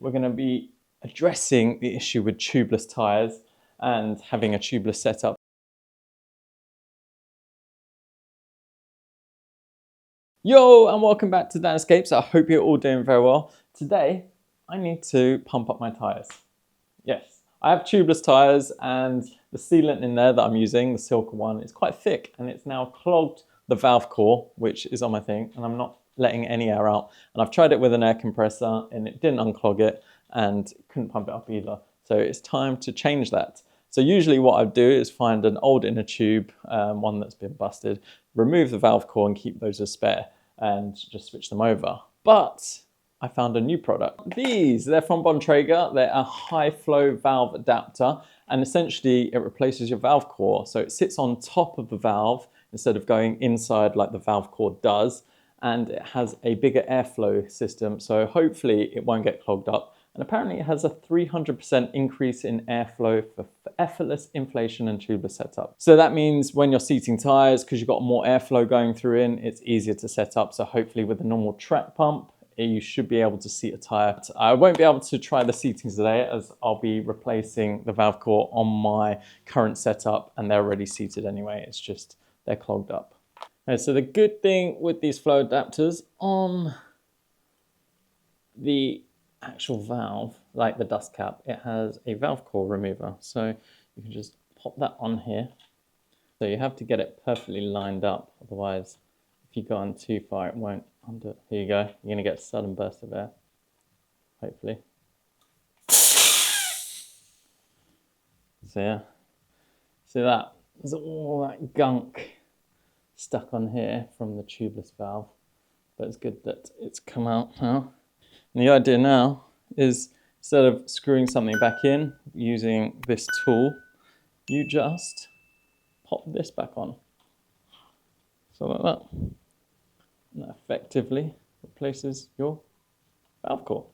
we're going to be addressing the issue with tubeless tyres and having a tubeless setup. Yo, and welcome back to Dan Escapes. I hope you're all doing very well. Today, I need to pump up my tyres. Yes, I have tubeless tyres, and the sealant in there that I'm using, the Silca one, is quite thick, and it's now clogged the valve core, which is on my thing, and I'm not letting any air out. And I've tried it with an air compressor, and it didn't unclog it, and couldn't pump it up either. So it's time to change that. So usually what I do is find an old inner tube, one that's been busted, remove the valve core and keep those as spare, and just switch them over. But I found a new product. They're from Bontrager. They're a high flow valve adapter, and essentially it replaces your valve core. So it sits on top of the valve instead of going inside like the valve core does, and it has a bigger airflow system, so hopefully it won't get clogged up. And apparently it has a 300% increase in airflow for effortless inflation and tubeless setup. So that means when you're seating tires, because you've got more airflow going through it's easier to set up. So hopefully with a normal track pump, you should be able to seat a tire. I won't be able to try the seatings today, as I'll be replacing the valve core on my current setup, and they're already seated anyway. It's just they're clogged up. Okay, so the good thing with these flow adapters, on the actual valve, like the dust cap, it has a valve core remover, so you can just pop that on here. So you have to get it perfectly lined up, otherwise if you go on too far it won't undo. Here you go, you're going to get a sudden burst of air, hopefully. So yeah, see that, there's all that gunk stuck on here from the tubeless valve, but it's good that it's come out now. And the idea now is, instead of screwing something back in using this tool, you just pop this back on. So like that. And that effectively replaces your valve core.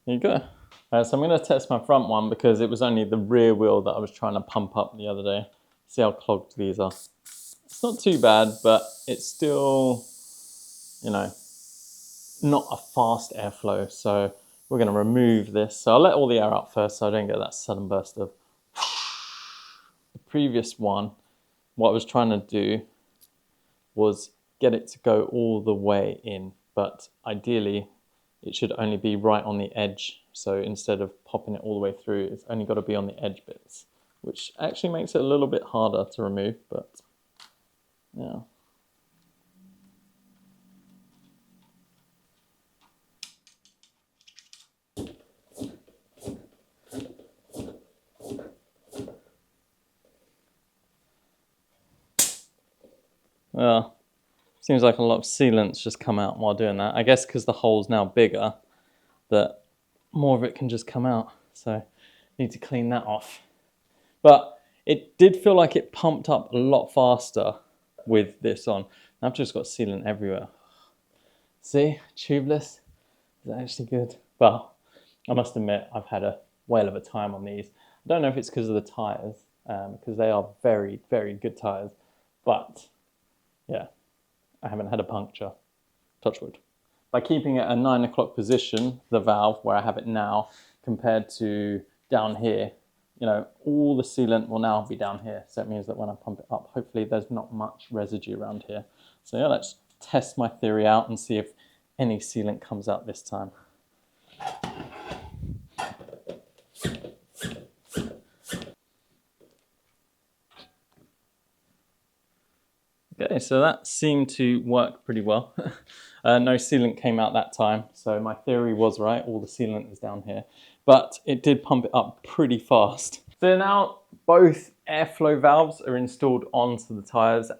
There you go. So I'm going to test my front one, because it was only the rear wheel that I was trying to pump up the other day. See how clogged these are. It's not too bad, but it's still, you know, not a fast airflow. So we're going to remove this. So I'll let all the air out first so I don't get that sudden burst of. The previous one, what I was trying to do was get it to go all the way in, but ideally it should only be right on the edge. So instead of popping it all the way through, it's only got to be on the edge bits, which actually makes it a little bit harder to remove, but yeah. Well, seems like a lot of sealant's just come out while doing that. I guess because the hole's now bigger, that more of it can just come out. So need to clean that off. But it did feel like it pumped up a lot faster with this on. I've just got sealant everywhere. See, tubeless is actually good. Well, I must admit, I've had a whale of a time on these. I don't know if it's because of the tires, because they are very, very good tires. But yeah, I haven't had a puncture, touch wood. By keeping it at a 9 o'clock position, the valve where I have it now, compared to down here, you know, all the sealant will now be down here. So it means that when I pump it up, hopefully there's not much residue around here. So yeah, let's test my theory out and see if any sealant comes out this time. Okay, so that seemed to work pretty well. No sealant came out that time, so my theory was right, all the sealant is down here. But it did pump it up pretty fast. So now both airflow valves are installed onto the tyres.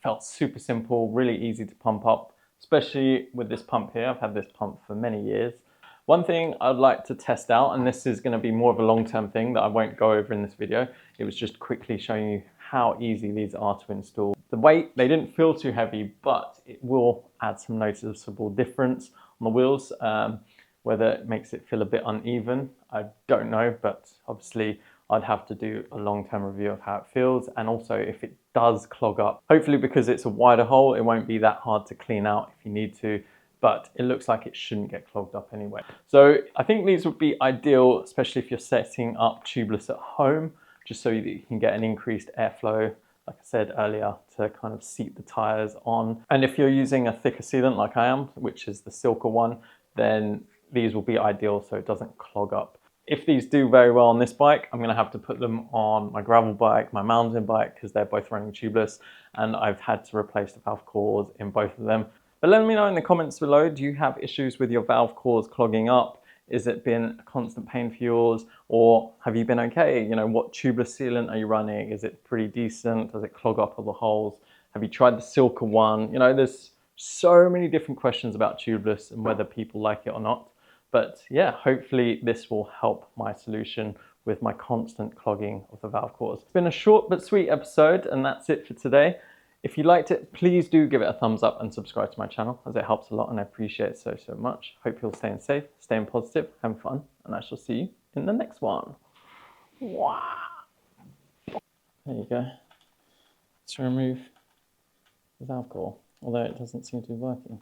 Felt super simple, really easy to pump up, especially with this pump here. I've had this pump for many years. One thing I'd like to test out, and this is going to be more of a long-term thing that I won't go over in this video, it was just quickly showing you how easy these are to install. The weight, they didn't feel too heavy, but it will add some noticeable difference on the wheels. Whether it makes it feel a bit uneven, I don't know, but obviously I'd have to do a long-term review of how it feels, and also if it does clog up. Hopefully, because it's a wider hole, it won't be that hard to clean out if you need to, but it looks like it shouldn't get clogged up anyway. So I think these would be ideal, especially if you're setting up tubeless at home, just so that you can get an increased airflow, like I said earlier, to kind of seat the tires on. And if you're using a thicker sealant like I am, which is the Silca one, then these will be ideal so it doesn't clog up. If these do very well on this bike, I'm gonna have to put them on my gravel bike, my mountain bike, because they're both running tubeless, and I've had to replace the valve cores in both of them. But let me know in the comments below, do you have issues with your valve cores clogging up? Is it been a constant pain for yours, or have you been okay? You know, what tubeless sealant are you running? Is it pretty decent? Does it clog up all the holes? Have you tried the Silca one? You know, there's so many different questions about tubeless and whether people like it or not. But yeah, hopefully this will help my solution with my constant clogging of the valve cores. It's been a short but sweet episode, and that's it for today. If you liked it, please do give it a thumbs up and subscribe to my channel, as it helps a lot and I appreciate it so, so much. Hope you're staying safe, staying positive, having fun, and I shall see you in the next one. Wow. There you go. Let's remove the valve core, although it doesn't seem to be working.